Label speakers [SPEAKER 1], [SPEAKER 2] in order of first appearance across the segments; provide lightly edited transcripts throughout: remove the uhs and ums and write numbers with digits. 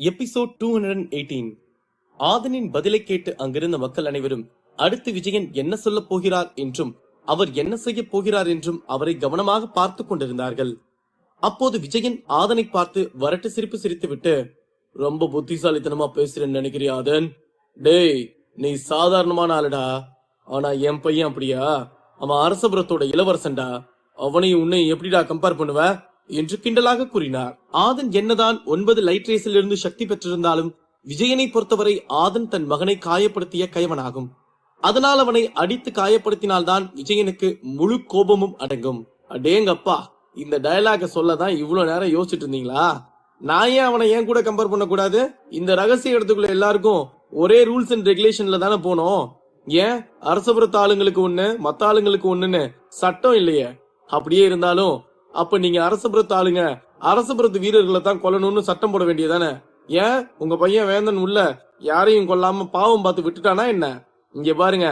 [SPEAKER 1] Episode 218. ஆதனின் பதிலை கேட்டு அங்கிருந்த மக்கள் அனைவரும் அடுத்து விஜயன் என்ன சொல்ல போகிறார் என்றும் அவர் என்ன செய்ய போகிறார் என்றும் அவரை கவனமாக பார்த்து கொண்டிருந்தார்கள். அப்போது விஜயன் ஆதனை பார்த்து வரட்டு சிரிப்பு சிரித்துவிட்டு, ரொம்ப புத்திசாலித்தனமா பேசுறேன்னு நினைக்கிறியா ஆதன்? டேய், நீ சாதாரணமான ஆளுடா. ஆனா என் பையன் அப்படியா? அவன் அரசபுரத்தோட இளவரசன்டா. அவனையும் உன்னை எப்படிடா கம்பேர் பண்ணுவ என்று கிண்டலாக கூறினார். ஆதன் என்னதான் 9 லைட் ரேஸில் இருந்து சக்தி பெற்றிருந்தாலும் விஜயனை பொறுத்தவரை ஆதன் தன் மகனை காயப்படுத்திய கயவனாகும். அதனால் அவனை அடித்து காயப்படுத்தினால்தான் விஜயனுக்கு முழு கோபமும் அடங்கும். அடேங்கப்பா, இந்த டயலாக சொல்லதான் இவ்வளவு நேரம் யோசிச்சுட்டு இருந்தீங்களா? நான் ஏன் அவனை ஏன் கூட கம்பேர் பண்ண கூடாது? இந்த ரகசிய இடத்துக்குள்ள எல்லாருக்கும் ஒரே ரூல்ஸ் அண்ட் ரெகுலேஷன்ல தானே போனோம். ஏன் அரசபுரத்து ஆளுங்களுக்கு ஒண்ணு, மத்த ஆளுங்களுக்கு ஒண்ணுன்னு சட்டம் இல்லையே? அப்படியே இருந்தாலும் அப்ப நீங்க அரசபுரத்து ஆளுங்க அரசபுரத்து வீரர்களை தான் கொல்லணும்னு சட்டம் போட வேண்டியதானே? ஏன் உங்க பையன் வேந்தன் உள்ள யாரையும் கொல்லாம பாவம் பார்த்து விட்டுட்டானா என்ன? இங்க பாருங்க,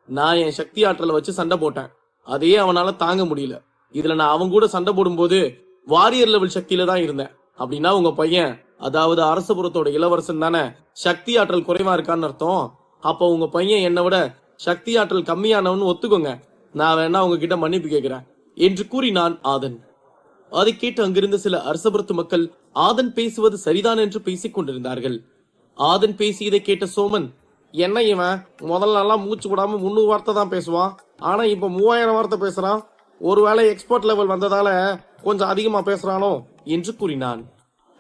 [SPEAKER 1] நான் என் சக்தி ஆற்றலை வச்சு சண்டை போட்டேன். அதையே அவனால தாங்க முடியல. இதுல நான் அவன் கூட சண்டை போடும்போது வாரியர் லெவல் சக்தியில தான் இருந்தேன். அப்படின்னா உங்க பையன், அதாவது அரசபுரத்தோட இளவரசன் தானே சக்தி ஆற்றல் குறைவா இருக்கான்னு அர்த்தம். அப்ப உங்க பையன் என்னை விட சக்தி ஆற்றல் கம்மியானவன்னு ஒத்துக்கோங்க. நான் வேணா உங்ககிட்ட மன்னிப்பு கேட்கிறேன் என்று கூறினான் ஆதன். அதை கேட்டு அங்கிருந்த சில அரசபுரத்து மக்கள் ஆதன் பேசுவது சரிதான் என்று பேசிக் கொண்டிருந்தார்கள். ஆதன் பேசியதை கேட்ட சோமன், என்ன இவன் முதல்ல நல்லா மூச்சு விடாம 300 வார்த்தை தான் பேசுவான், ஆனா இப்ப 3000 வார்த்தை பேசுறான். ஒருவேளை எக்ஸ்பர்ட் லெவல் வந்ததால கொஞ்சம் அதிகமா பேசுறானோ என்று கூறினான்.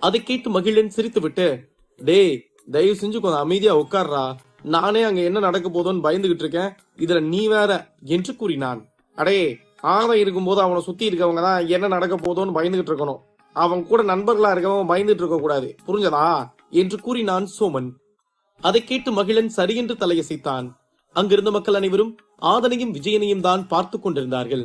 [SPEAKER 1] அதை கேட்டு மகிழன் சிரித்துவிட்டு, டேய், தயவு செஞ்சு கொஞ்சம் அமைதியா உட்கார்றா. நானே அங்க என்ன நடக்க போதோன்னு பயந்துகிட்டு இருக்கேன், இதுல நீ வேற என்று கூறினான். அடே, ஆதம் இருக்கும்போது அவனை சுத்தி இருக்கவங்க தான் என்ன நடக்க போதோன்னு பயந்துகிட்டு இருக்கணும். அவன் கூட நண்பர்களா இருக்கவன் பயந்துட்டு இருக்க கூடாது, புரிஞ்சதா என்று கூறினான் சோமன். அதை கேட்டு மகிழன் சரியென்று தலையசைத்தான். அங்கிருந்த மக்கள் அனைவரும் ஆதனையும் விஜயனையும் தான் பார்த்து கொண்டிருந்தார்கள்.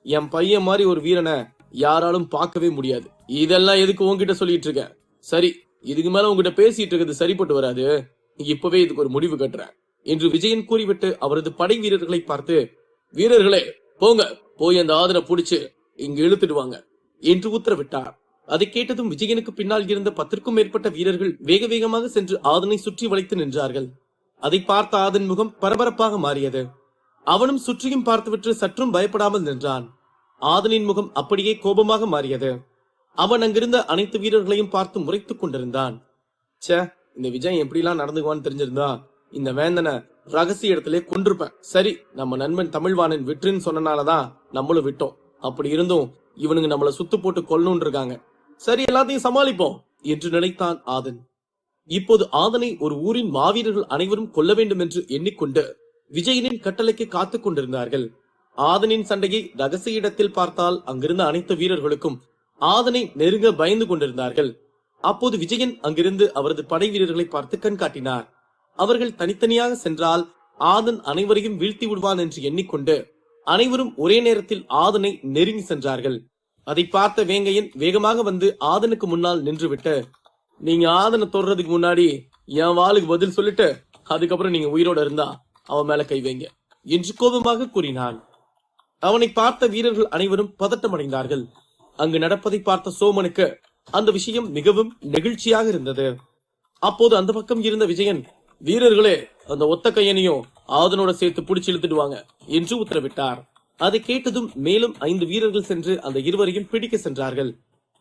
[SPEAKER 1] என் பையன் மாதிரி ஒரு வீரனை யாராலும் பார்க்கவே முடியாது. இதெல்லாம் எதுக்கு உன்கிட்ட சொல்லிட்டு இருக்க? சரி, இதுக்கு மேல உங்ககிட்ட பேசிட்டு இருக்கிறது சரிப்பட்டு வராது. இப்பவே இதுக்கு ஒரு முடிவு கட்டுறேன் என்று விஜயன் கூறிவிட்டு அவரது படை வீரர்களை பார்த்து, வீரர்களே போங்க, போய் அந்த ஆதனை புடிச்சு இங்கு இழுத்துட்டு வாங்க என்று உத்தரவிட்டார். அதை கேட்டதும் விஜயனுக்கு பின்னால் இருந்த 10க்கும் மேற்பட்ட வீரர்கள் வேக வேகமாக சென்று ஆதனை சுற்றி வளைத்து நின்றார்கள். அதை பார்த்த ஆதன் முகம் பரபரப்பாக மாறியது. அவனும் சுற்றியும் பார்த்துவிட்டு சற்றும் பயப்படாமல் நின்றான். ஆதனின் முகம் அப்படியே கோபமாக மாறியது. அவன் அங்கிருந்த அனைத்து வீரர்களையும் பார்த்து முறைத்துக் கொண்டிருந்தான். சே, இந்த விஜய் எப்படிலாம் நடந்துக்குவான்னு தெரிஞ்சிருந்தா இந்த வேந்தனை ரகசிய இடத்திலே கொண்டிருப்பேன். சரி, நம்ம நண்பன் தமிழ்வாணன் விட்டுன்னு சொன்னனாலதான் நம்மளும் விட்டோம். அப்படி இருந்தும் இவனுங்க நம்மள சுத்து போட்டு கொல்லணும்னு இருக்காங்க. சரி, எல்லாத்தையும் சமாளிப்போம் என்று நினைத்தான் ஆதன். இப்போது ஆதனை ஒரு ஊரின் மாவீரர்கள் அனைவரும் கொல்ல வேண்டும் என்று எண்ணிக்கொண்டு விஜயனின் கட்டளைக்கு காத்துக் கொண்டிருந்தார்கள். ஆதனின் சண்டையை ரகசிய இடத்தில் பார்த்தால் அங்கிருந்த அனைத்து வீரர்களுக்கும் ஆதனை நெருங்க பயந்து கொண்டிருந்தார்கள். அப்போது விஜயன் அங்கிருந்து அவரது படை வீரர்களை பார்த்து கண் காட்டினார். அவர்கள் தனித்தனியாக சென்றால் ஆதன் அனைவரையும் வீழ்த்தி விடுவான் என்று எண்ணிக்கொண்டு அனைவரும் ஒரே நேரத்தில் ஆதனை நெருங்கி சென்றார்கள். அதை பார்த்த வேங்கையன் வேகமாக வந்து ஆதனுக்கு முன்னால் நின்றுவிட்டு, நீங்க ஆதனை தொடுறதுக்கு முன்னாடி என் வாளுக்கு பதில் சொல்லிட்டு அதுக்கப்புறம் நீங்க உயிரோட இருந்தா அவன் மேல கை வைங்க என்று கோபமாக கூறினான். அவனை பார்த்த வீரர்கள் அனைவரும் பதட்டமடைந்தார்கள். அங்கு நடப்பதை பார்த்த சோமனுக்கு அந்த விஷயம் மிகவும் நெகிழ்ச்சியாக இருந்தது. அப்போது அந்த பக்கம் இருந்த விஜயன், வீரர்களே, அந்த ஒத்த கையனையும் ஆதனோட சேர்த்து பிடிச்சு இழுத்துடுவாங்க என்று உத்தரவிட்டார். அதை கேட்டதும் மேலும் 5 வீரர்கள் சென்று அந்த இருவரையும் பிடிக்க சென்றார்கள்.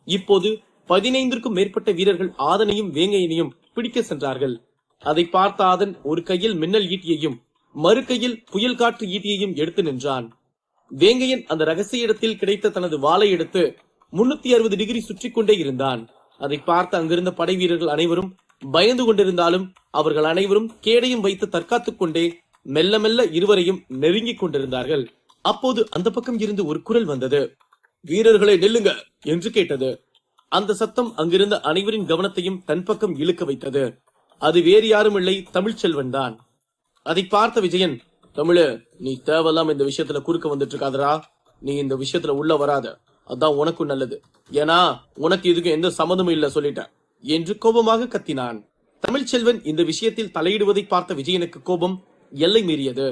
[SPEAKER 1] இப்போது 15க்கும் மேற்பட்ட வீரர்கள் ஆதனையும் வேங்கையனையும் பிடிக்க சென்றார்கள். அதை பார்த்த ஆதன் ஒரு கையில் மின்னல் ஈட்டியையும் மறு கையில் புயல் காற்று ஈட்டியையும் எடுத்து நின்றான். வேங்கையன் அந்த ரகசிய இடத்தில் கிடைத்த தனது வாளை எடுத்து 360 டிகிரி சுற்றி கொண்டே இருந்தான். அதை பார்த்த அங்கிருந்த படை வீரர்கள் அனைவரும் பயந்து கொண்டிருந்தாலும் அவர்கள் அனைவரும் கேடையும் வைத்து தற்காத்துக் கொண்டே மெல்ல மெல்ல இருவரையும் நெருங்கிக் கொண்டிருந்தார்கள். அப்போது அந்த பக்கம் இருந்து ஒரு குரல் வந்தது. வீரர்களை நெல்லுங்க என்று கேட்டது. அந்த சத்தம் அங்கிருந்த அனைவரின் கவனத்தையும் தன் பக்கம் இழுக்க வைத்தது. அது வேறு யாரும் இல்லை, தமிழ்ச்செல்வன் தான். அதை பார்த்த விஜயன், தமிழு, நீ தேவையில்லாம இந்த விஷயத்துல குறுக்க வந்துட்டு இருக்காதரா. நீ இந்த விஷயத்துல உள்ள வராத, அதான் உனக்கும் நல்லது. ஏன்னா உனக்கு இதுக்கு எந்த சம்மந்தமும் இல்ல சொல்லிட்டேன் என்று கோபமாக கத்தினான். தமிழ்ச்செல்வன் இந்த விஷயத்தில் தலையிடுவதை பார்த்த விஜயனுக்கு கோபம் எல்லை மீறியது.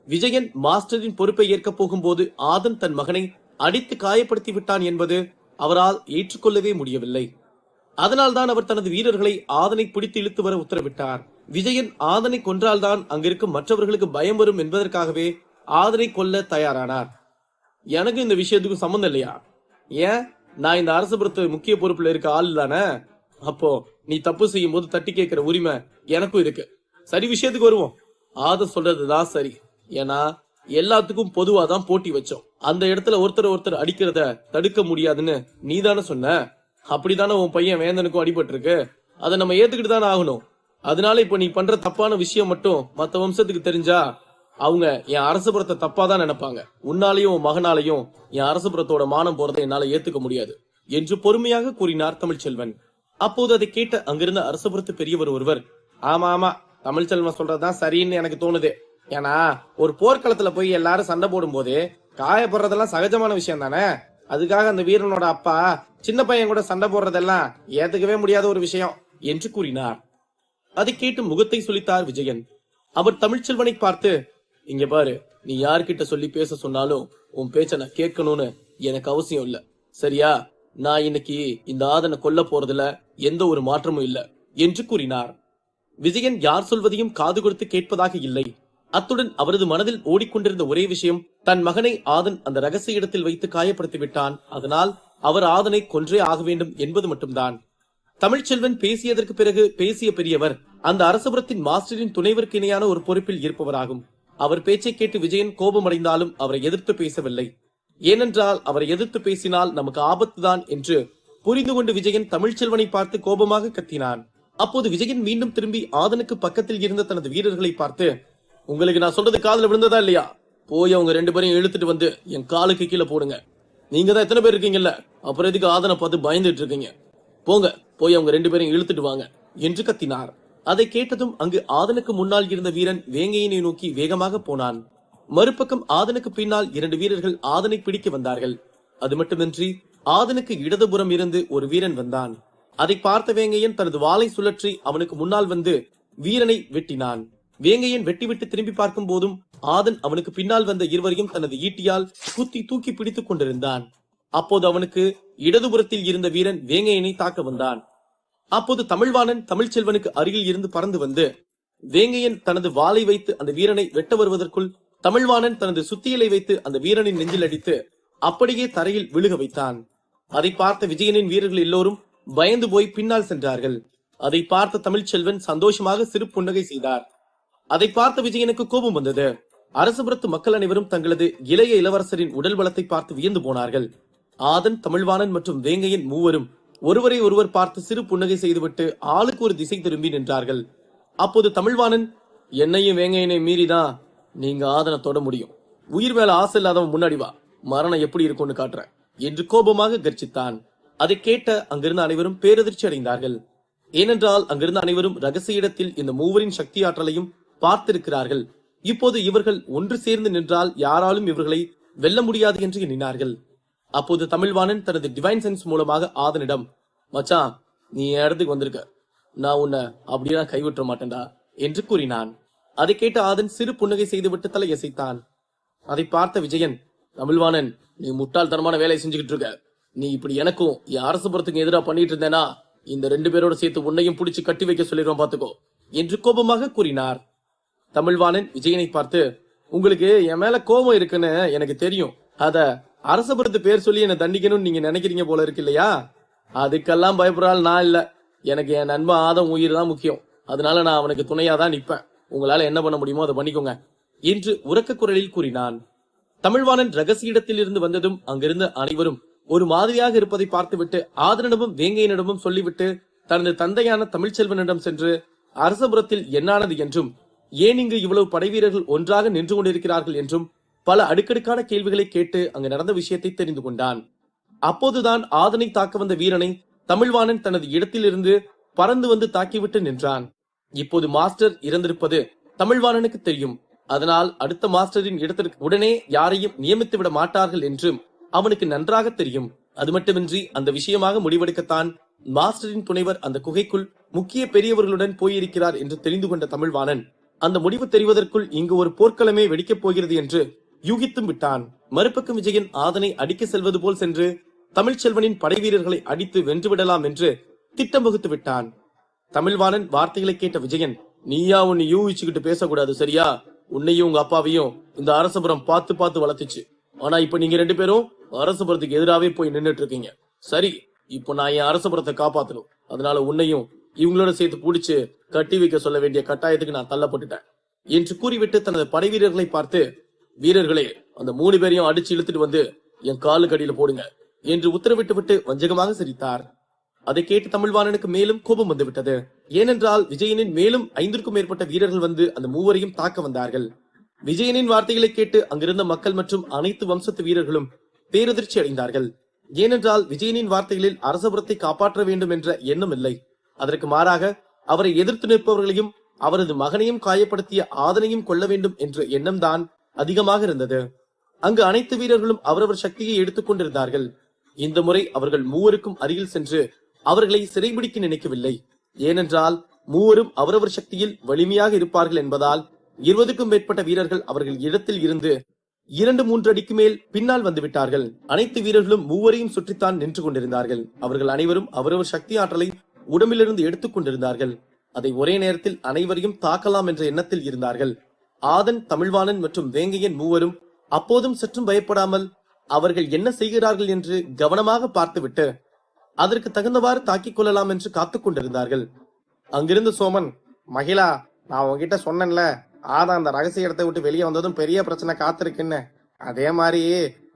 [SPEAKER 1] விஜயன் மாஸ்டரின் பொறுப்பை ஏற்க போகும்போது ஆதன் தன் மகனை அடித்து காயப்படுத்தி விட்டான் என்பது அவரால் ஏற்றுக்கொள்ளவே முடியவில்லை. அதனால்தான் அவர் தனது வீரர்களை ஆதனை பிடித்து இழுத்து வர உத்தரவிட்டார். விஜயன் ஆதனை கொன்றால்தான் அங்கிருக்கும் மற்றவர்களுக்கு பயம் வரும் என்பதற்காகவே ஆதனை கொல்ல தயாரானார். எனக்கு இந்த விஷயத்துக்கும் சம்பந்தம் இல்லையா? ஏன், நான் இந்த அரசபுரத்து முக்கிய பொறுப்புல இருக்க ஆள் தானே. அப்போ நீ தப்பு செய்யும் போது தட்டி கேட்கிற உரிமை எனக்கும் இருக்கு. சரி, விஷயத்துக்கு வருவோம். ஆதன் சொல்றதுதான் சரி. ஏன்னா எல்லாத்துக்கும் பொதுவாதான் போட்டி வச்சோம். அந்த இடத்துல ஒருத்தர் அடிக்கிறத தடுக்க முடியாதுன்னு நீ தானே சொன்ன. அப்படித்தானே உன் பையன் வேந்தனுக்கும் அடிபட்டு இருக்கு. அதை நம்ம ஏத்துக்கிட்டு தானே ஆகணும். அதனால இப்ப நீ பண்ற தப்பான விஷயம் மட்டும் மத்த வம்சத்துக்கு தெரிஞ்சா அவங்க என் அரசபுரத்தை தப்பாதான் நினைப்பாங்க. உன்னாலையும் உன் மகனாலையும் என் அரசபுரத்தோட மானம் போறதை என்னால ஏத்துக்க முடியாது என்று பொறுமையாக கூறினார் தமிழ்ச்செல்வன். அப்போது அதை கேட்ட அங்கிருந்த அரசபுரத்து பெரியவர் ஒருவர், ஆமா தமிழ்ச்செல்வன் சொல்றதுதான் சரின்னு எனக்கு தோணுது. ஏன்னா ஒரு போர்க்களத்துல போய் எல்லாரும் சண்டை போடும் போது காயப்படுறதெல்லாம் சகஜமான விஷயம் தானே. அதுக்காக அந்த வீரனோட அப்பா சின்ன பையன் கூட சண்டை போடுறதெல்லாம் ஏத்துக்கவே முடியாத ஒரு விஷயம் என்று கூறினார். அதை கேட்டு முகத்தை சுளித்தார் விஜயன். அவர் தமிழ்ச்செல்வனை பார்த்து, இங்க பாரு, நீ யார்கிட்ட சொல்லி பேச சொன்னாலும் உன் பேச்ச நான் கேட்கணும்னு எனக்கு அவசியம் இல்ல, சரியா? நான் இன்னைக்கு இந்த ஆதனை கொல்ல போறதுல எந்த ஒரு மாற்றமும் இல்ல என்று கூறினார். விஜயன் யார் சொல்வதையும் காது கொடுத்து கேட்பதாக இல்லை. அத்துடன் அவரது மனதில் ஓடிக்கொண்டிருந்த ஒரே விஷயம், தன் மகனை ஆதன் அந்த ரகசிய இடத்தில் வைத்து காயப்படுத்தி விட்டான். அதனால் அவர் ஆதனை கொன்றே ஆக வேண்டும் என்பது மட்டும்தான். தமிழ்ச்செல்வன் பேசியதற்கு பிறகு பேசிய பெரியவர் அந்த அரசபுரத்தின் மாஸ்டரின் துணைவருக்கு இணையான ஒரு பொறுப்பில் இருப்பவராகும். அவர் பேச்சை கேட்டு விஜயன் கோபமடைந்தாலும் அவரை எதிர்த்து பேசவில்லை. ஏனென்றால் அவரை எதிர்த்து பேசினால் நமக்கு ஆபத்துதான் என்று புரிந்து கொண்டு விஜயன் தமிழ்ச்செல்வனை பார்த்து கோபமாக கத்தினான். அப்போது விஜயன் மீண்டும் திரும்பி ஆதனுக்கு பக்கத்தில் இருந்த தனது வீரர்களை பார்த்து, உங்களுக்கு நான் சொல்றது காதுல விழுந்ததா இல்லையா? போய் அவங்க 2 பேரையும் இழுத்துட்டு வந்து என் காலுக்கு கீழே போடுங்க. நீங்க தான் எத்தனை பேர் இருக்கீங்கல்ல, அப்புறம் எதுக்கு ஆதனை பார்த்து பயந்துட்டு இருக்கீங்க? போங்க, போய் அவங்க 2 பேரையும் இழுத்துட்டு வாங்க என்று கத்தினார். அதை கேட்டதும் அங்கு ஆதனுக்கு முன்னால் இருந்த வீரன் வேங்கையனை நோக்கி வேகமாக போனான். மறுபக்கம் ஆதனுக்கு பின்னால் 2 வீரர்கள் ஆதனை பிடிக்க வந்தார்கள். அது மட்டுமின்றி ஆதனுக்கு இடதுபுறம் இருந்து ஒரு வீரன் வந்தான். அதை பார்த்த வேங்கையன் தனது வாளை சுழற்றி அவனுக்கு முன்னால் வந்து வீரனை வெட்டினான். வேங்கையன் வெட்டிவிட்டு திரும்பி பார்க்கும் போதும் ஆதன் அவனுக்கு பின்னால் வந்த இருவரையும் தனது ஈட்டியால் குத்தி தூக்கி பிடித்துக் கொண்டிருந்தான். அப்போது அவனுக்கு இடதுபுறத்தில் இருந்த வீரன் வேங்கையனை தாக்க வந்தான். அப்போது தமிழ்வாணன் தமிழ்ச்செல்வனுக்கு அருகில் இருந்து பறந்து வந்து வேங்கையன் தனது வாளை வைத்து அந்த வீரனை வெட்ட வருவதற்குள் தமிழ்வாணன் தனது சுத்தியலை வைத்து அந்த வீரனின் நெஞ்சில் அடித்து அப்படியே தரையில் விழுக வைத்தான். அதை பார்த்த விஜயனின் வீரர்கள் எல்லோரும் பயந்து போய் பின்னால் சென்றார்கள். அதை பார்த்த தமிழ்ச்செல்வன் சந்தோஷமாக சிறு புன்னகை செய்தார். அதை பார்த்த விஜயனுக்கு கோபம் வந்தது. அரசபுரத்து மக்கள் அனைவரும் தங்களது இளைய இளவரசரின் உடல் பலத்தை பார்த்து வியந்து போனார்கள். ஆதன், தமிழ்வாணன் மற்றும் வேங்கையன் மூவரும் ஒருவரை ஒருவர் பார்த்து சிறு புன்னகை செய்துவிட்டு ஆளுக்கு ஒரு திசை திரும்பி நின்றார்கள். அப்போது தமிழ்வாணன், என்னையும் வேங்கையனை மீறிதான் நீங்க ஆதனை தொட முடியும். உயிர் மேல ஆசை இல்லாதவன் முன்னாடி வா, மரணம் எப்படி இருக்கும்னு காட்டுறேன் என்று கோபமாக கர்ஜித்தான். அதை கேட்ட அங்கிருந்த அனைவரும் பேரதிர்ச்சி அடைந்தார்கள். ஏனென்றால் அங்கிருந்த அனைவரும் ரகசிய இடத்தில் இந்த மூவரின் சக்தி ஆற்றலையும் பார்த்திருக்கிறார்கள். இப்போது இவர்கள் ஒன்று சேர்ந்து நின்றால் யாராலும் இவர்களை வெல்ல முடியாது என்று எண்ணினார்கள். அப்போது தமிழ்வாணன் தனது டிவைன் சென்ஸ் மூலமாக ஆதனிடம், மச்சான், நீ என் இடத்துக்கு வந்திருக்க, நான் உன்னை அப்படியே கைவிட்ட மாட்டேன்டா என்று கூறினான். அதை கேட்ட ஆதன் சிறு புன்னகை செய்துவிட்டு தலையசைத்தான். அதை பார்த்த விஜயன், தமிழ்வாணன், நீ முட்டாள்தனமான வேலையை செஞ்சுக்கிட்டு இருக்க. நீ இப்படி எனக்கும் என் அரசுபுரத்துக்கு எதிராக பண்ணிட்டு இருந்தேனா இந்த 2 பேரோட சேர்த்து உன்னையும் பிடிச்சு கட்டி வைக்க சொல்லிடுவோம் பாத்துக்கோ என்று கோபமாக கூறினார். தமிழ்வாணன் விஜயனை பார்த்து, உங்களுக்கு என் மேல கோபம் இருக்குன்னு எனக்கு தெரியும். அத அரசபுரத்து பேர் சொல்லி என்ன தண்டிக்கணும்னு நீங்க நினைக்கிறீங்க போல இருக்கு இல்லையா? அதுக்கெல்லாம் பயப்படுறாள் நான் இல்ல. எனக்கு என் நண்பன் ஆதம் உயிர் தான் முக்கியம். அதனால நான் அவனுக்கு துணையாதான் நிப்பேன். உங்களால என்ன பண்ண முடியுமோ அதை பண்ணிக்கோங்க என்று உரக்க குரலில் கூறினான். தமிழ்வாணன் ரகசிய இடத்தில் இருந்து வந்ததும் அங்கிருந்த அனைவரும் ஒரு மாதிரியாக இருப்பதை பார்த்துவிட்டு ஆதனிடமும் வேங்கையனிடமும் சொல்லிவிட்டு தனது தந்தையான தமிழ்ச்செல்வனிடம் சென்று அரசபுரத்தில் என்னானது என்றும், ஏன் இங்கு இவ்வளவு படைவீரர்கள் ஒன்றாக நின்று கொண்டிருக்கிறார்கள் என்றும் பல அடுக்கடுக்கான கேள்விகளை கேட்டு அங்கு நடந்த விஷயத்தை தெரிந்து கொண்டான். அப்போதுதான் ஆதனை தாக்க வந்த வீரனை தமிழ்வாணன் தனது இடத்திலிருந்து பறந்து வந்து தாக்கிவிட்டு நின்றான். இப்போது மாஸ்டர் இறந்திருப்பது தமிழ்வாணனுக்கு தெரியும். அதனால் அடுத்த மாஸ்டரின் இடத்திற்கு உடனே யாரையும் நியமித்து விட மாட்டார்கள் என்றும் அவனுக்கு நன்றாக தெரியும். அது மட்டுமின்றி அந்த விஷயமாக முடிவெடுக்கத்தான் மாஸ்டரின் துணைவர் அந்த குகைக்குள் முக்கிய பெரியவர்களுடன் போயிருக்கிறார் என்று தெரிந்து கொண்ட தமிழ்வாணன் அந்த முடிவு தெரிவதற்குள் இங்கு ஒரு போர்க்களமே வெடிக்கப் போகிறது என்று யூகித்தும் விட்டான். மறுபக்கம் விஜயன் ஆதனை அடிக்க செல்வது போல் சென்று தமிழ்ச்செல்வனின் படை வீரர்களை அடித்து வென்றுவிடலாம் என்று திட்டம் வகுத்து விட்டான். தமிழ்வாணன் வார்த்தைகளை கேட்ட விஜயன், நீயா உன்னை யூகிச்சுக்கிட்டு பேசக்கூடாது, சரியா? உன்னையும் உங்க அப்பாவையும் இந்த அரசபுரம் பார்த்து பார்த்து வளர்த்துச்சு. ஆனா இப்ப நீங்க 2 பேரும் அரசபுரத்துக்கு எதிராவே போய் நின்னுட்டு இருக்கீங்க. சரி, இப்போ நான் என் அரசபுரத்தை காப்பாத்தணும். அதனால உன்னையும் இவங்களோட சேர்த்து பிடிச்சு கட்டி வைக்க சொல்ல வேண்டிய கட்டாயத்துக்கு நான் தள்ளப்பட்டுட்டேன் என்று கூறிவிட்டு தனது படை வீரர்களை பார்த்து, வீரர்களே, அந்த 3 பேரையும் அடிச்சு இழுத்துட்டு வந்து என் காலுக்கு அடியில போடுங்க என்று உத்தரவிட்டு விட்டு வஞ்சகமாக சிரித்தார். அதை கேட்டு தமிழ்வாணனுக்கு மேலும் கோபம் வந்துவிட்டது. ஏனென்றால் விஜயனின் மேலும் 5க்கும் மேற்பட்ட வீரர்கள் வந்து அந்த 3வரையும் தாக்க வந்தார்கள். விஜயனின் வார்த்தைகளை கேட்டு அங்கிருந்த மக்கள் மற்றும் அனைத்து வம்சத்து வீரர்களும் பேரதிர்ச்சி அடைந்தார்கள். ஏனென்றால் விஜயனின் வார்த்தைகளில் அரசபுரத்தை காப்பாற்ற வேண்டும் என்ற எண்ணம் இல்லை. அதற்கு மாறாக அவரை எதிர்த்து நிற்பவர்களையும் அவரது மகனையும் காயப்படுத்திய ஆதனையும் கொள்ள வேண்டும் என்ற எண்ணம் தான் அதிகமாக இருந்தது. அங்கு அனைத்து வீரர்களும் அவரவர் சக்தியை எடுத்துக் கொண்டிருந்தார்கள். இந்த முறை அவர்கள் 3க்கும் அருகில் சென்று அவர்களை சிறைபிடிக்க நினைக்கவில்லை. ஏனென்றால் 3ரும் அவரவர் சக்தியில் வலிமையாக இருப்பார்கள் என்பதால் 20க்கும் மேற்பட்ட வீரர்கள் அவர்கள் இடத்தில் இருந்து 2-3 அடிக்கு மேல் பின்னால் வந்துவிட்டார்கள். அனைத்து வீரர்களும் 3வரையும் சுற்றித்தான் நின்று கொண்டிருந்தார்கள். அவர்கள் அனைவரும் அவரவர் சக்தி ஆற்றலை உடம்பிலிருந்து எடுத்துக் கொண்டிருந்தார்கள். அதை ஒரே நேரத்தில் அனைவரையும் தாக்கலாம் என்ற எண்ணத்தில் இருந்தார்கள். ஆதன், தமிழ்வாணன் மற்றும் வேங்கையன் 3வரும் அப்போதும் சற்றும் பயப்படாமல் அவர்கள் என்ன செய்கிறார்கள் என்று கவனமாக பார்த்துவிட்டு அதற்கு தகுந்தவாறு தாக்கிக் கொள்ளலாம் என்று காத்துக் கொண்டிருந்தார்கள். அங்கிருந்து சோமன், மகிழா, நான் உங்ககிட்ட சொன்னேன்ல, ஆதா அந்த ரகசிய இடத்தை விட்டு வெளியே வந்ததும் பெரிய பிரச்சனை காத்திருக்குன்னு, அதே மாதிரி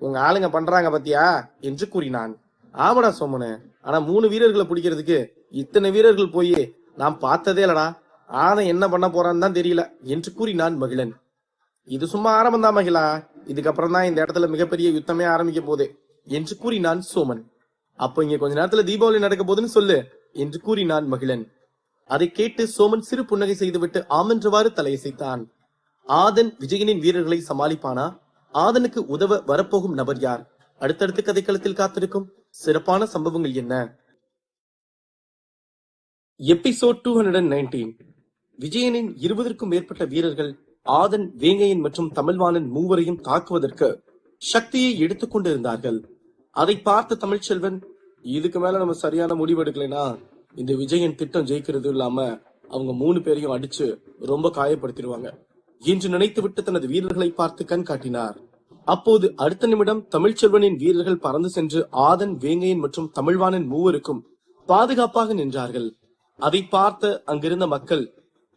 [SPEAKER 1] உங்க ஆளுங்க பண்றாங்க பத்தியா என்று கூறினான். ஆமாடா சோமனு, ஆனா 3 வீரர்களை பிடிக்கிறதுக்கு இத்தனை வீரர்கள் போய் நான் பார்த்ததே இல்லடா. ஆதன் என்ன பண்ண போறான்னு தான் தெரியல என்று கூறினான் மகிழன். இது சும்மா ஆரம்பம் தான் மகிழா, இதுக்கப்புறம் தான் இந்த இடத்துல மிகப்பெரிய யுத்தமே ஆரம்பிக்க போகுது என்று கூறினான் சோமன். அப்ப இங்க கொஞ்ச நேரத்துல தீபாவளி நடக்க போதுன்னு சொல்லு என்று கூறினான் மகிழன். அதை கேட்டு சோமன் சிறு புன்னகை செய்துவிட்டு ஆமென்றவாறு தலையசைத்தான். ஆதன் விஜயனின் வீரர்களை சமாளிப்பானா? ஆதனுக்கு உதவ வரப்போகும் நபர் யார்? அடுத்தடுத்து கதைக்களத்தில் காத்திருக்கும் சிறப்பான சம்பவங்கள் என்ன? எபிசோட் 219. விஜயனின் 20க்கும் மேற்பட்ட வீரர்கள் ஆதன், வேங்கையன் மற்றும் தமிழ்வாணன் 3வரையும் தாக்குவதற்கு சக்தியை எடுத்துக் கொண்டிருந்தார்கள். அதை பார்த்த தமிழ்ச்செல்வன், இதுக்கு மேல நம்ம சரியான முடிவு எடுக்கலைனா இந்த விஜயன் திட்டம் ஜெயிக்கிறது இல்லாம அவங்க 3 பேரையும் அடிச்சு ரொம்ப காயப்படுத்திடுவாங்க என்று நினைத்துவிட்டு தனது வீரர்களை பார்த்து கண் காட்டினார். அப்போது அடுத்த நிமிடம் தமிழ்ச்செல்வனின் வீரர்கள் பறந்து சென்று ஆதன், வேங்கையன் மற்றும் தமிழ்வாணன் 3வருக்கும் பாதுகாப்பாக நின்றார்கள். அதை பார்த்த அங்கிருந்த மக்கள்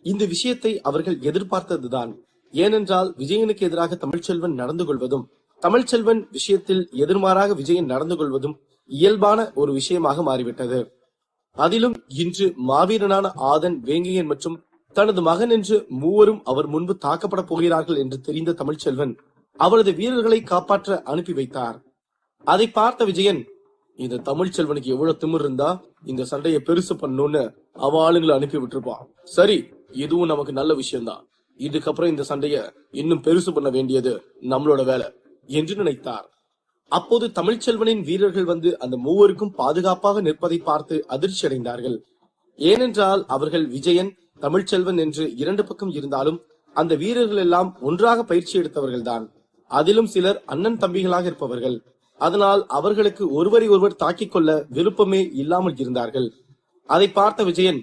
[SPEAKER 1] இந்த விஷயத்தை அவர்கள் எதிர்பார்த்ததுதான். ஏனென்றால் விஜயனுக்கு எதிராக தமிழ்ச்செல்வன் நடந்து கொள்வதும் தமிழ்ச்செல்வன் விஷயத்தில் எதிர்மாறாக விஜயன் நடந்து கொள்வதும் இயல்பான ஒரு விஷயமாக மாறிவிட்டது. அதிலும் இன்று மாவீரனான ஆதன், வேங்கையன் மற்றும் தனது மகன் என்று 3வரும் அவர் முன்பு தாக்கப்பட போகிறார்கள் என்று தெரிந்த தமிழ்ச்செல்வன் அவரது வீரர்களை காப்பாற்ற அனுப்பி வைத்தார். அதை பார்த்த விஜயன், இந்த தமிழ்ச்செல்வனுக்கு எவ்வளவு திமிர் இருந்தா இந்த சண்டையை பெருசு பண்ணணும்னு அவ ஆளுங்களை அனுப்பி விட்டுருப்பான். சரி, இதுவும் நமக்கு நல்ல விஷயம்தான். இதுக்கப்புறம் இந்த சண்டைய இன்னும் பெருசு பண்ண வேண்டியது நம்மளோட வேலை என்று நினைத்தார். அப்போது தமிழ்ச்செல்வனின் வீரர்கள் வந்து அந்த 3வருக்கும் பாதுகாப்பாக நிற்பதை பார்த்து அதிர்ச்சி அடைந்தார்கள். ஏனென்றால் அவர்கள் விஜயன், தமிழ்ச்செல்வன் என்று 2 பக்கம் இருந்தாலும் அந்த வீரர்கள் எல்லாம் ஒன்றாக பயிற்சி எடுத்தவர்கள்தான். அதிலும் சிலர் அண்ணன் தம்பிகளாக இருப்பவர்கள். அதனால் அவர்களுக்கு ஒருவரை ஒருவர் தாக்கிக் கொள்ள விருப்பமே இல்லாமல் இருந்தார்கள். அதை பார்த்த விஜயன்,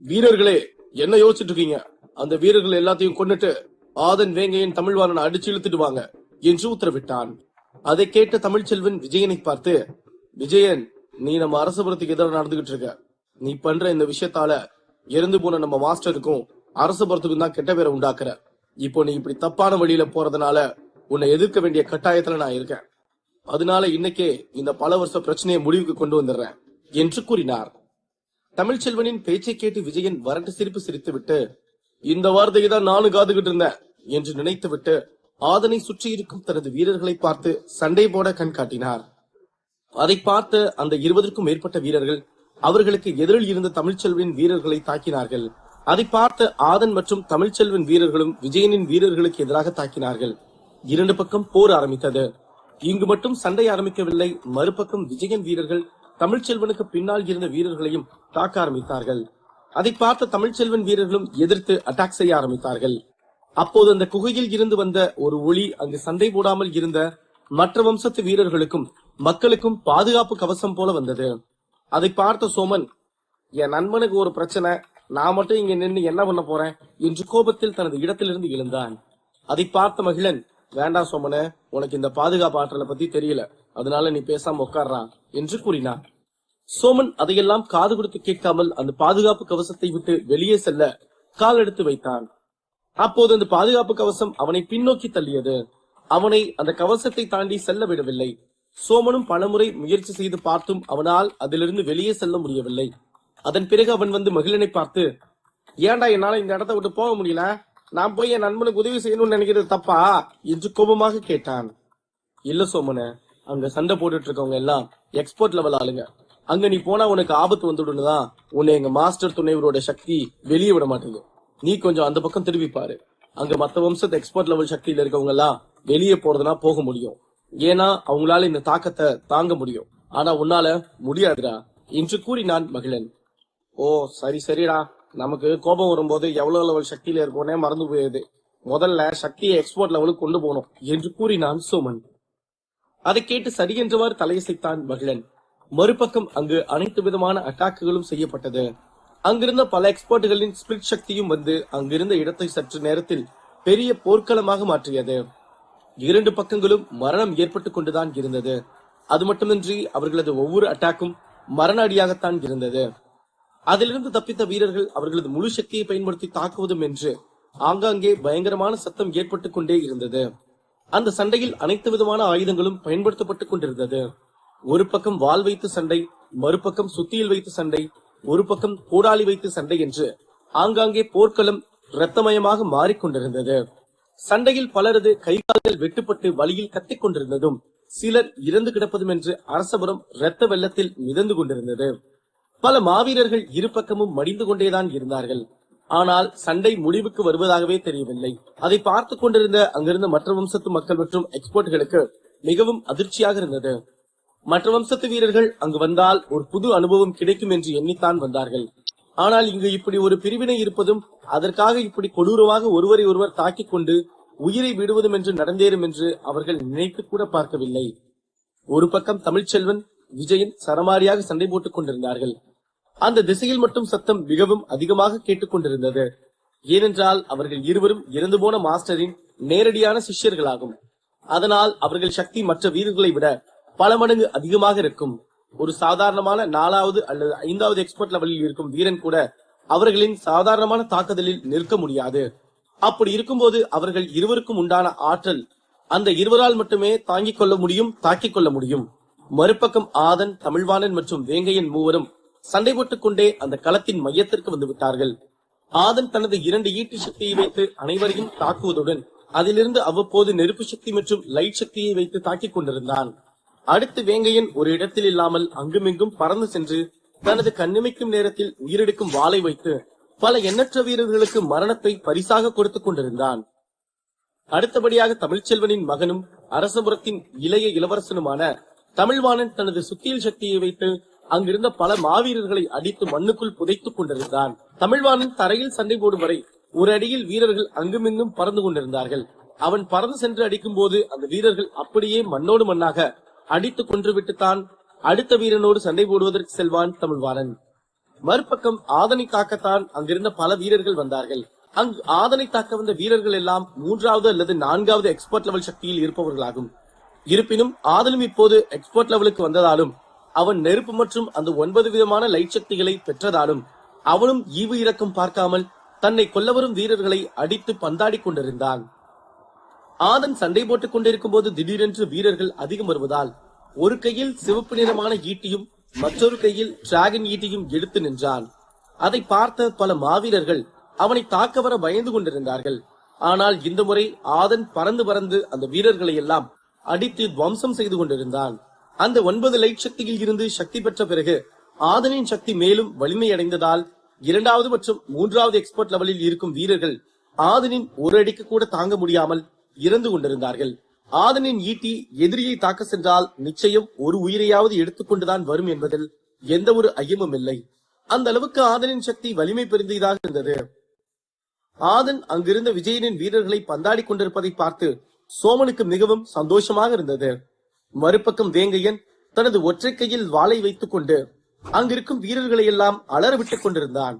[SPEAKER 1] வீரர்களே, என்ன யோசிச்சுட்டு இருக்கீங்க? அந்த வீரர்கள் எல்லாத்தையும் கொண்டுட்டு ஆதன், வேங்கையன், தமிழ்வாணனை அடிச்சு இழுத்துட்டு வாங்க என்று உத்தரவிட்டான். அதை கேட்ட தமிழ்ச்செல்வன் விஜயனை பார்த்து, விஜயன், நீ நம்ம அரசபுரத்துக்கு எதிராக நடந்துகிட்டு இருக்க. நீ பண்ற இந்த விஷயத்தால இறந்து போன நம்ம மாஸ்டருக்கும் அரசபுரத்துக்கும் தான் கெட்ட பேரை உண்டாக்குற. இப்போ நீ இப்படி தப்பான வழியில போறதுனால உன்னை எதிர்க்க வேண்டிய கட்டாயத்துல நான் இருக்கேன். அதனால இன்னைக்கே இந்த பல வருஷ பிரச்சனையை முடிவுக்கு கொண்டு வந்துடுறேன் என்று கூறினார். தமிழ்ச்செல்வனின் பேச்சை கேட்டு விஜயன் வறண்டு சிரிப்பு சிரித்து விட்டு, இந்த வார்த்தையை தான் நானும் காத்துக்கிட்டு இருந்தேன் என்று நினைத்து விட்டு ஆதனை சுற்றி இருக்கும் தனது வீரர்களை பார்த்து சண்டை போட கண் காட்டினார். அதை பார்த்த அந்த 20க்கும் மேற்பட்ட வீரர்கள் அவர்களுக்கு எதிரில் இருந்த தமிழ்ச்செல்வனின் வீரர்களை தாக்கினார்கள். அதை பார்த்த ஆதன் மற்றும் தமிழ்ச்செல்வன் வீரர்களும் விஜயனின் வீரர்களுக்கு எதிராக தாக்கினார்கள். 2 பக்கம் போர் ஆரம்பித்தது. இங்கு மட்டும் சண்டை ஆரம்பிக்கவில்லை. மறுபக்கம் விஜயன் வீரர்கள் தமிழ்ச்செல்வனுக்கு பின்னால் இருந்த வீரர்களையும் தாக்க ஆரம்பித்தார்கள். அதை பார்த்த தமிழ்ச்செல்வன் வீரர்களும் எதிர்த்து அட்டாக் செய்ய ஆரம்பித்தார்கள். அப்போது அந்த குகையில் இருந்து வந்த ஒரு ஒளி அங்கு சண்டை போடாமல் இருந்த மற்ற வம்சத்து வீரர்களுக்கும் மக்களுக்கும் பாதுகாப்பு கவசம் போல வந்தது. அதை பார்த்த சோமன், என் நண்பனுக்கு ஒரு பிரச்சனை, நான் மட்டும் இங்க நின்று என்ன பண்ண போறேன் என்று கோபத்தில் தனது இடத்திலிருந்து எழுந்தான். அதை பார்த்த மகிழன், வேண்டாம் சோமன, உனக்கு இந்த பாதுகாப்பு ஆற்றலை பத்தி தெரியல, அதனால நீ பேசாம உட்கார்றா என்று கூறினான். சோமன் அதையெல்லாம் காது கொடுத்து கேட்காமல் அந்த பாதுகாப்பு கவசத்தை விட்டு வெளியே செல்ல கால் எடுத்து வைத்தான். அப்போது அந்த பாதுகாப்பு கவசம் அவனை பின்னோக்கி தள்ளியது. அவனை அந்த கவசத்தை தாண்டி செல்ல விடவில்லை. சோமனும் பலமுறை முயற்சி செய்து பார்த்தும் அவனால் அதிலிருந்து வெளியே செல்ல முடியவில்லை. அதன் பிறகு அவன் வந்து மகிழனை பார்த்து, ஏன்டா என்னால இந்த இடத்தை விட்டு போக முடியல, நான் போய் என் நண்பனுக்கு உதவி செய்யணும்னு நினைக்கிறது தப்பா என்று கோபமாக கேட்டான். இல்ல சோமன, அங்க சண்டை போட்டுட்டு இருக்கவங்க எல்லாம் எக்ஸ்போர்ட் லெவல் ஆளுங்க. அங்க நீ போனா உனக்கு ஆபத்து வந்துடும்னுதான் உன்னை எங்க மாஸ்டர் துணைவரோட சக்தி வெளியே விட மாட்டேங்குது. நீ கொஞ்சம் அந்த பக்கம் திரும்பி பாரு. அங்க மத்த வம்சத்து எக்ஸ்போர்ட் லெவல் சக்தியில இருக்கவங்க எல்லாம் வெளியே போறதுனா போக முடியும். ஏன்னா அவங்களால இந்த தாக்கத்தை தாங்க முடியும். ஆனா உன்னால முடியாதுடா என்று கூறினான் மகிழன். ஓ சரி சரிடா, நமக்கு கோபம் வரும்போது எவ்வளவு லெவல் சக்தியில இருக்கோனே மறந்து போயிடுது. முதல்ல சக்தியை எக்ஸ்போர்ட் லெவலுக்கு கொண்டு போகணும் என்று கூறினான் சோமன். அதை கேட்டு சரி என்றவாறு தலையசைத்தான் மகிழன். மறுபக்கம் அங்கு அனைத்து விதமான அட்டாக்குகளும் செய்யப்பட்டது. அங்கிருந்த பல எக்ஸ்போர்ட்டுகளின் ஸ்பிளிட் சக்தியும் வந்து அங்கிருந்த இடத்தை சற்று நேரத்தில் பெரிய போர்க்களமாக மாற்றியது. இரண்டு பக்கங்களும் மரணம் ஏற்பட்டுக் கொண்டுதான் இருந்தது. அது மட்டுமின்றி அவர்களது ஒவ்வொரு அட்டாக்கும் மரண அடியாகத்தான் இருந்தது. அதிலிருந்து தப்பித்த வீரர்கள் அவர்களது முழு சக்தியை பயன்படுத்தி தாக்குவதும் என்று ஆங்காங்கே பயங்கரமான சத்தம் ஏற்பட்டுக் கொண்டே இருந்தது. அந்த சண்டையில் அனைத்து விதமான ஆயுதங்களும் பயன்படுத்தப்பட்டுக் கொண்டிருந்தது. ஒரு பக்கம் வாள் வைத்து சண்டை, மறுபக்கம் சுத்தியில் வைத்து சண்டை, ஒரு பக்கம் கோடாலி வைத்து சண்டை என்று ஆங்காங்கே போர்க்களம் இரத்தமயமாக மாறிக்கொண்டிருந்தது. சண்டையில் பலரது கைகால்கள் வெட்டுப்பட்டு வழியில் கத்திக் கொண்டிருந்ததும் சிலர் இறந்து கிடப்பதும் என்று அரசபுரம் இரத்த வெள்ளத்தில் மிதந்து கொண்டிருந்தது. பல மாவீரர்கள் இரு பக்கமும் மடிந்து கொண்டேதான் இருந்தார்கள். ஆனால் சண்டை முடிவுக்கு வருவதாகவே தெரியவில்லை. அதை பார்த்து கொண்டிருந்த அங்கிருந்த மற்ற வம்சத்து மக்கள் மற்றும் எக்ஸ்போர்ட்களுக்கு மிகவும் அதிர்ச்சியாக இருந்தது. மற்ற வம்சத்து வீரர்கள் அங்கு வந்தால் ஒரு புது அனுபவம் கிடைக்கும் என்று எண்ணித்தான் வந்தார்கள். ஆனால் இங்கு இப்படி ஒரு பிரிவினை இருப்பதும் அதற்காக இப்படி கொடூரமாக ஒருவரை ஒருவர் தாக்கிக் கொண்டு உயிரை விடுவதும் என்று நடந்தேறும் என்று அவர்கள் நினைத்து கூட பார்க்கவில்லை. ஒரு பக்கம் தமிழ்ச்செல்வன், விஜயன் சரமாரியாக சண்டை போட்டுக் கொண்டிருந்தார்கள். அந்த திசையில் மட்டும் சத்தம் மிகவும் அதிகமாக கேட்டுக்கொண்டிருந்தது. ஏனென்றால் அவர்கள் இருவரும் இறந்து போன மாஸ்டரின் நேரடியான சிஷ்யர்களாகும். அதனால் அவர்கள் சக்தி மற்ற வீரர்களை விட பல மடங்கு அதிகமாக இருக்கும். ஒரு சாதாரணமான 4வது அல்லது 5வது எக்ஸ்பர்ட் லெவலில் இருக்கும் வீரன் கூட அவர்களின் சாதாரணமான தாக்குதலில் நிற்க முடியாது. அப்படி இருக்கும்போது அவர்கள் இருவருக்கும் உண்டான ஆற்றல் அந்த இருவரால் மட்டுமே தாங்கிக் கொள்ள முடியும், தாக்கிக் கொள்ள முடியும். மறுபக்கம் ஆதன், தமிழ்வாணன் மற்றும் வேங்கையன் மூவரும் சண்டை போட்டுக் கொண்டே அந்த களத்தின் மையத்திற்கு வந்து விட்டார்கள். ஆதன் தனது 2 ஈட்டு சக்தியை வைத்து அனைவரையும் தாக்குவதுடன் அதிலிருந்து அவ்வப்போது நெருப்பு சக்தி மற்றும் லைட் சக்தியை வைத்து தாக்கிக் கொண்டிருந்தான். அடுத்து வேங்கையன் ஒரு இடத்தில் இல்லாமல் அங்குமிங்கும் பறந்து சென்று தனது கண்ணிமைக்கும் நேரத்தில் உயிரெடுக்கும் வாளை வைத்து பல எண்ணற்ற வீரர்களுக்கு மரணத்தை பரிசாக கொடுத்துக் கொண்டிருந்தான். அடுத்தபடியாக தமிழ்ச்செல்வனின் மகனும் அரசபுரத்தின் இளைய இளவரசனுமான தமிழ்வாணன் தனது சுத்தியல் சக்தியை வைத்து அங்கிருந்த பல மாவீரர்களை அடித்து மண்ணுக்குள் புதைத்துக் கொண்டிருந்தான். தமிழ்வாணன் தரையில் சண்டை போடும் வரை ஒரு அடியில் வீரர்கள் அங்குமிங்கும் பறந்து கொண்டிருந்தார்கள். அவன் பறந்து சென்று அடிக்கும் போது அந்த வீரர்கள் அப்படியே மண்ணோடு மண்ணாக அடித்து கொன்று விட்டுத்தான் அடுத்த வீரனோடு சண்டை போடுவதற்கு செல்வான் தமிழ்வாணன். மறுபக்கம் ஆதனை தாக்கத்தான் அங்கிருந்த பல வீரர்கள் வந்தார்கள். அங்கு ஆதனை தாக்க வந்த வீரர்கள் எல்லாம் 3வது அல்லது 4வது எக்ஸ்பர்ட் லெவல் சக்தியில் இருப்பவர்களாகும். இருப்பினும் ஆதனும் இப்போது எக்ஸ்பர்ட் லெவலுக்கு வந்ததாலும் அவன் நெருப்பு மற்றும் அந்த 9 விதமான லைட் சக்திகளை பெற்றதாலும் அவனும் ஈவு இரக்கம் பார்க்காமல் தன்னை கொல்ல வரும் வீரர்களை அடித்து பந்தாடி கொண்டிருந்தான். ஆதன் சண்டை போட்டுக் கொண்டிருக்கும் போது திடீரென்று வீரர்கள் அதிகம் வருவதால் ஒரு கையில் சிவப்பு நிறமான ஈட்டியும் மற்றொரு கையில் டிராகன் ஈட்டியும் எடுத்து நின்றான். அதை பார்த்த பல மாவீரர்கள் அவனை தாக்க வர பயந்து கொண்டிருந்தார்கள். ஆனால் இந்த முறை ஆதன் பறந்து பறந்து அந்த வீரர்களை எல்லாம் அடித்து துவம்சம் செய்து கொண்டிருந்தான். அந்த 9 லைட் சக்தியில் இருந்து சக்தி பெற்ற பிறகு ஆதனின் சக்தி மேலும் வலிமையடைந்ததால் 2வது மற்றும் 3வது எக்ஸ்பர்ட் லெவலில் இருக்கும் வீரர்கள் ஆதனின் ஒரு அடிக்கு கூட தாங்க முடியாமல் இறந்து கொண்டிருந்தார்கள். ஆதனின் ஈட்டி எதிரியை தாக்க சென்றால் நிச்சயம் ஒரு உயிரையாவது எடுத்துக்கொண்டுதான் வரும் என்பதில் எந்த ஒரு ஐயமும் இல்லை. அந்த அளவுக்கு ஆதனின் சக்தி வலிமை பெருந்ததாக இருந்தது. ஆதன் அங்கிருந்த விஜயனின் வீரர்களை பந்தாடி கொண்டிருப்பதை பார்த்து சோமனுக்கு மிகவும் சந்தோஷமாக இருந்தது. மறுபக்கம் வேங்கையன் தனது ஒற்றை கையில் வாளை வைத்துக் கொண்டு அங்கிருக்கும் வீரர்களை எல்லாம் அலற விட்டுக் கொண்டிருந்தான்.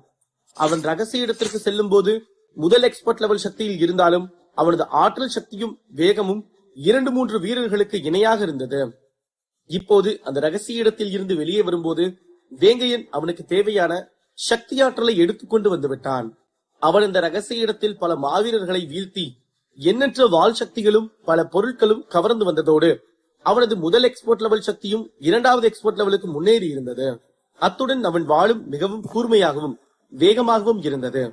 [SPEAKER 1] அவன் ரகசிய இடத்திற்கு செல்லும் போது முதல் எக்ஸ்பர்ட் லெவல் சக்தியில் இருந்தாலும் அவனது ஆற்றல் சக்தியும் வேகமும் 2-3 வீரர்களுக்கு இணையாக இருந்தது. இப்போது அந்த ரகசிய இடத்தில் இருந்து வெளியே வரும்போது வேங்கையன் அவனுக்கு தேவையான சக்தி ஆற்றலை எடுத்துக்கொண்டு வந்துவிட்டான். அவன் இந்த ரகசிய இடத்தில் பல மாவீரர்களை வீழ்த்தி எண்ணற்ற வாள் சக்திகளும் பல பொருட்களும் கவர்ந்து வந்ததோடு அவனது முதல் எக்ஸ்போர்ட் லெவல் சக்தியும் 2வது எக்ஸ்போர்ட் லெவலுக்கு முன்னேறி இருந்தது. அத்துடன் அவன் வாளும் மிகவும் கூர்மையாகவும் வேகமாகவும் இருந்தது.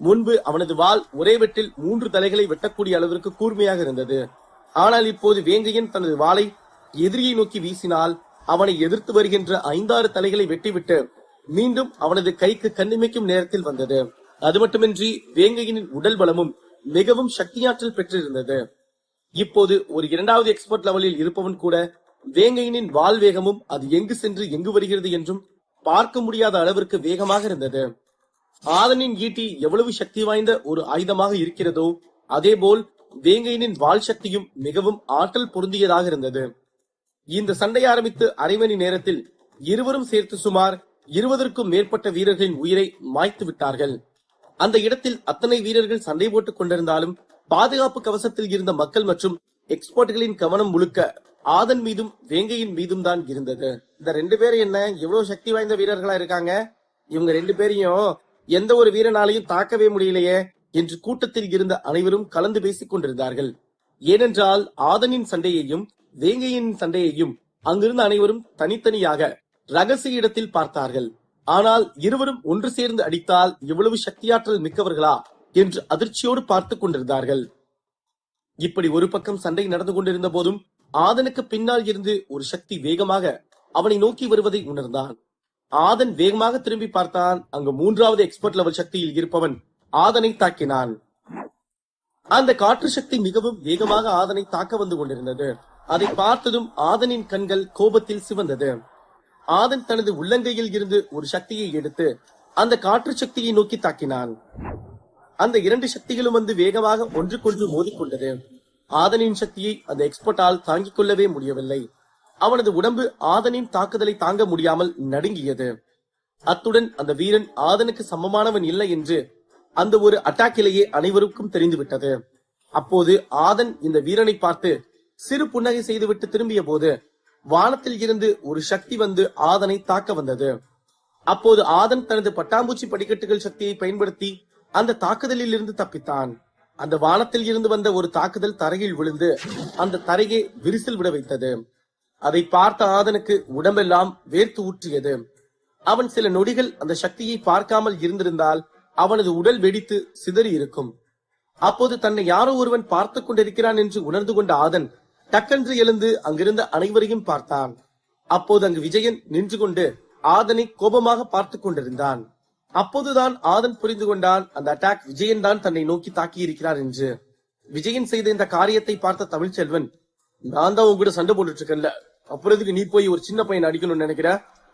[SPEAKER 1] முன்பு அவனது வாள் ஒரே வெட்டில் 3 தலைகளை வெட்டக்கூடிய அளவிற்கு கூர்மையாக இருந்தது. ஆனால் இப்போது வேங்கையன் தனது வாளை எதிரியை நோக்கி வீசினால் அவனை எதிர்த்து வருகின்ற 5-6 தலைகளை வெட்டிவிட்டு மீண்டும் அவனது கைக்கு கண்ணிமைக்கும் நேரத்தில் வந்தது. அது மட்டுமின்றி வேங்கையனின் உடல் பலமும் மிகவும் சக்தியாற்றல் பெற்றிருந்தது. இப்போது ஒரு 2வது எக்ஸ்பர்ட் லெவலில் இருப்பவன் கூட வேங்கையனின் வாள் வேகமும் அது எங்கு சென்று எங்கு வருகிறது என்றும் பார்க்க முடியாத அளவிற்கு வேகமாக இருந்தது. ஆதனின் ஈட்டி எவ்வளவு சக்தி வாய்ந்த ஒரு ஆயுதமாக இருக்கிறதோ அதேபோல் வேங்கையனின் வாள் சக்தியும் மிகவும் ஆற்றல் பொருந்தியதாக இருந்தது. இந்த சண்டை ஆரம்பித்து அரை மணி நேரத்தில் இருவரும் சேர்த்து சுமார் 20க்கும் மேற்பட்ட வீரர்களின் உயிரை மாய்த்து விட்டார்கள். அந்த இடத்தில் அத்தனை வீரர்கள் சண்டை போட்டுக் கொண்டிருந்தாலும் பாதுகாப்பு கவசத்தில் இருந்த மக்கள் மற்றும் எக்ஸ்பர்ட்களின் கவனம் முழுக்க ஆதன் மீதும் வேங்கையின் மீதும் தான் இருந்தது. இந்த 2 பேரும் என்ன எவ்வளவு சக்தி வாய்ந்த வீரர்களா இருக்காங்க, இவங்க 2 பேரையும் எந்த ஒரு வீரனாலையும் தாக்கவே முடியலையே என்று கூட்டத்தில் இருந்த அனைவரும் கலந்து பேசிக் கொண்டிருந்தார்கள். ஏனென்றால் ஆதனின் சண்டையையும் வேங்கையின் சண்டையையும் அங்கிருந்த அனைவரும் தனித்தனியாக ரகசிய இடத்தில் பார்த்தார்கள். ஆனால் இருவரும் ஒன்று சேர்ந்து அடித்தால் எவ்வளவு சக்தியாற்றல் மிக்கவர்களா என்று அதிர்ச்சியோடு பார்த்துக் கொண்டிருந்தார்கள். இப்படி ஒரு பக்கம் சண்டை நடந்து கொண்டிருந்த போதும் ஆதனுக்கு பின்னால் இருந்து ஒரு சக்தி வேகமாக அவனை நோக்கி வருவதை உணர்ந்தான். ஆதன் வேகமாக திரும்பி பார்த்தான். அங்கு 3வது எக்ஸ்பர்ட் லெவல் சக்தியில் இருப்பவன் ஆதனை தாக்கினான். அந்த காற்று சக்தி மிகவும் வேகமாக ஆதனை தாக்க வந்து கொண்டிருந்தது. அதை பார்த்ததும் ஆதனின் கண்கள் கோபத்தில் சிவந்தது. ஆதன் தனது உள்ளங்கையில் இருந்து ஒரு சக்தியை எடுத்து அந்த காற்று சக்தியை நோக்கி தாக்கினான். அந்த 2 சக்திகளும் வந்து வேகமாக ஒன்றுக்கொன்று மோதிக்கொண்டது. ஆதனின் சக்தியை அந்த எக்ஸ்பர்ட்டால் தாங்கிக் கொள்ளவே முடியவில்லை. அவனது உடம்பு ஆதனின் தாக்குதலை தாங்க முடியாமல் நடுங்கியது. அத்துடன் அந்த வீரன் ஆதனுக்கு சமமானவன் இல்லை என்று அந்த ஒரு அட்டாக்கிலேயே அனைவருக்கும் தெரிந்துவிட்டது. அப்போது ஆதன் இந்த வீரனை பார்த்து சிறு புன்னகை செய்துவிட்டு திரும்பிய போது வானத்தில் இருந்து ஒரு சக்தி வந்து ஆதனை தாக்க வந்தது. அப்போது ஆதன் தனது பட்டாம்பூச்சி படிக்கட்டுகள் சக்தியை பயன்படுத்தி அந்த தாக்குதலில் இருந்து தப்பித்தான். அந்த வானத்தில் இருந்து வந்த ஒரு தாக்குதல் தரையில் விழுந்து அந்த தரையை விரிசல் விட வைத்தது. அதை பார்த்த ஆதனுக்கு உடம்பெல்லாம் வேர்த்து ஊற்றியது. அவன் சில நொடிகள் அந்த சக்தியை பார்க்காமல் இருந்திருந்தால் அவனது உடல் வெடித்து சிதறி இருக்கும். அப்போது தன்னை யாரோ ஒருவன் பார்த்து கொண்டிருக்கிறான் என்று உணர்ந்து கொண்ட ஆதன் டக்கென்று எழுந்து அங்கிருந்த அனைவரையும் பார்த்தான். அப்போது அங்கு விஜயன் நின்று கொண்டு ஆதனை கோபமாக பார்த்து கொண்டிருந்தான். அப்போதுதான் ஆதன் புரிந்து கொண்டான் அந்த அட்டாக் விஜயன் தான் தன்னை நோக்கி தாக்கி இருக்கிறார் என்று. விஜயன் செய்த இந்த காரியத்தை பார்த்த தமிழ்ச்செல்வன், நான் தான் உங்ககிட்ட சண்டை போட்டுட்டு இருக்கேன்ல, அப்புறத்துக்கு நீ போய் ஒரு சின்ன பையன் அடிக்கணும்னு நினைக்கிற?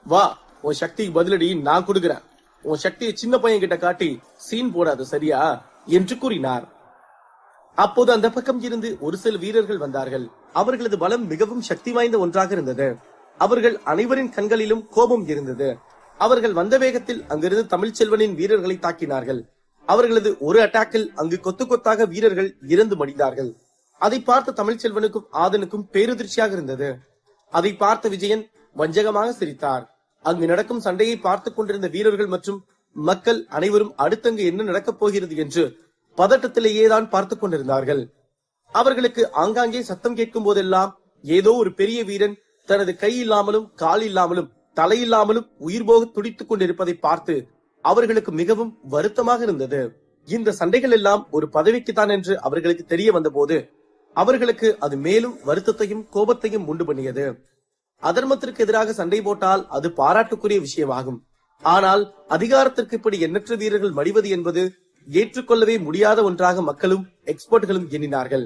[SPEAKER 1] வா, உன் சக்திக்கு பதிலடி நான் கொடுக்கிறேன். உன் சக்தியை சின்ன பையன் கிட்ட காட்டி சீன் போடாது, சரியா என்று கூறினார். அப்போது அந்த பக்கம் இருந்து ஒரு சில வீரர்கள் வந்தார்கள். அவர்களது பலம் மிகவும் சக்தி வாய்ந்த ஒன்றாக இருந்தது. அவர்கள் அனைவரின் கண்களிலும் கோபம் இருந்தது. அவர்கள் வந்த வேகத்தில் அங்கிருந்து தமிழ்ச்செல்வனின் வீரர்களை தாக்கினார்கள். அவர்களது ஒரு அட்டாக்கில் அங்கு கொத்து கொத்தாக வீரர்கள் இறந்து மடிந்தார்கள். அதை பார்த்த தமிழ்ச்செல்வனுக்கும் ஆதனுக்கும் பேரதிர்ச்சியாக இருந்தது. அதை பார்த்த விஜயன் வஞ்சகமாக சிரித்தார். அங்கு நடக்கும் சண்டையை பார்த்துக் கொண்டிருந்த வீரர்கள் மற்றும் மக்கள் அனைவரும் அடுத்தங்கு என்ன நடக்கப் போகிறது என்று பதட்டத்திலேயேதான் பார்த்துக் கொண்டிருந்தார்கள். அவர்களுக்கு ஆங்காங்கே சத்தம் கேட்கும் போதெல்லாம் ஏதோ ஒரு பெரிய வீரன் தனது கை இல்லாமலும் கால் இல்லாமலும் தலையில்லாமலும் உயிர் போக துடித்துக் கொண்டிருப்பதை பார்த்து அவர்களுக்கு மிகவும் வருத்தமாக இருந்தது. இந்த சண்டைகள் எல்லாம் ஒரு பதவிக்குத்தான் என்று அவர்களுக்கு தெரிய வந்த போது அவர்களுக்கு அது மேலும் வருத்தத்தையும் கோபத்தையும் உண்டு பண்ணியது. அதர்மத்திற்கு எதிராக சண்டை போட்டால் அது பாராட்டுக்குரிய விஷயமாகும். ஆனால் அதிகாரத்திற்கு இப்படி எண்ணற்ற வீரர்கள் மடிவது என்பது ஏற்றுக்கொள்ளவே முடியாத ஒன்றாக மக்களும் எக்ஸ்பர்ட்களும் எண்ணினார்கள்.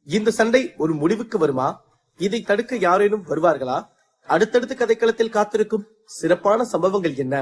[SPEAKER 1] இந்த சண்டை ஒரு முடிவுக்கு வருமா? இதை தடுக்க யாரேனும் வருவார்களா? அடுத்தடுத்த கதைக்களத்தில் காத்திருக்கும் சிறப்பான சம்பவங்கள் என்ன?